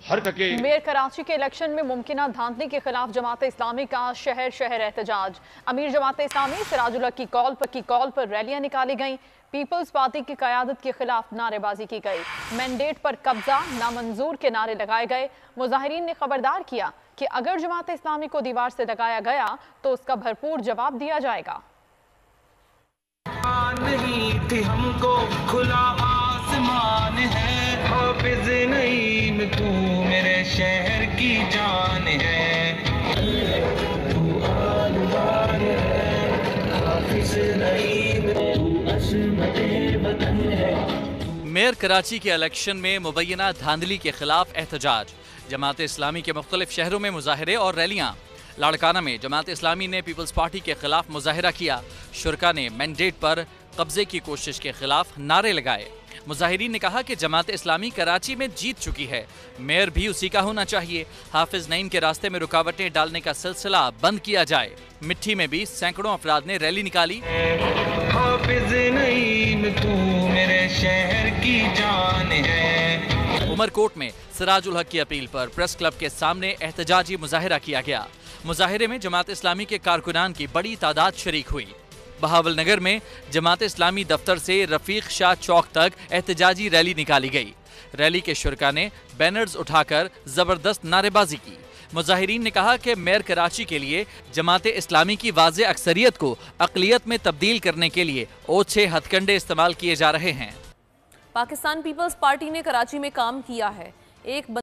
हरकत के। मेयर कराची के इलेक्शन में मुमकिन धांधली के खिलाफ जमात इस्लामी का शहर शहर एहतजाज। अमीर जमात इस्लामी सिराजुल हक की कॉल पर रैलियां निकाली गईं। पीपल्स पार्टी की क़यादत के खिलाफ नारेबाजी की गई। मैंडेट पर कब्जा नामंजूर के नारे लगाए गए। मुजाहिरीन ने खबरदार किया कि अगर जमात इस्लामी को दीवार से लगाया गया तो उसका भरपूर जवाब दिया जाएगा। नहीं थी हमको खुला आसमान है, हाफिज नईम तू मेरे शहर की जान है, तू आलवार है, हाफिज नईम तू अज़मते वतन है। मेयर कराची के इलेक्शन में मुबैना धांधली के खिलाफ एहतजाज। जमात इस्लामी के मुख्तलिफ शहरों में मुजाहरे और रैलियां। लाड़काना में जमात इस्लामी ने पीपल्स पार्टी के खिलाफ मुजाहरा किया। शुरका ने मैंडेट पर कब्जे की कोशिश के खिलाफ नारे लगाए। मुजाहिरीन ने कहा कि जमात इस्लामी कराची में जीत चुकी है, मेयर भी उसी का होना चाहिए। हाफिज नईम के रास्ते में रुकावटें डालने का सिलसिला बंद किया जाए। मिट्टी में भी सैकड़ों अफराद ने रैली निकाली। हाफिज नईम तू मेरे शहर की जान है। उमरकोट में सिराजुल हक की अपील पर प्रेस क्लब के सामने एहतजाजी मुजाहिरा किया गया। मुजाहिरे में जमात इस्लामी के कारकुनान की बड़ी तादाद शरीक हुई। बहावलनगर में जमात इस्लामी दफ्तर से रफीक शाह चौक तक एहतजाजी रैली निकाली गई। रैली के शुरका ने बैनर्स उठाकर जबरदस्त नारेबाजी की। मुजाहिरीन ने कहा कि मेयर कराची के लिए जमात इस्लामी की वाज़े अक्सरियत को अक़लियत में तब्दील करने के लिए ओछे हथकंडे इस्तेमाल किए जा रहे हैं। पाकिस्तान पीपल्स पार्टी ने कराची में काम किया है। एक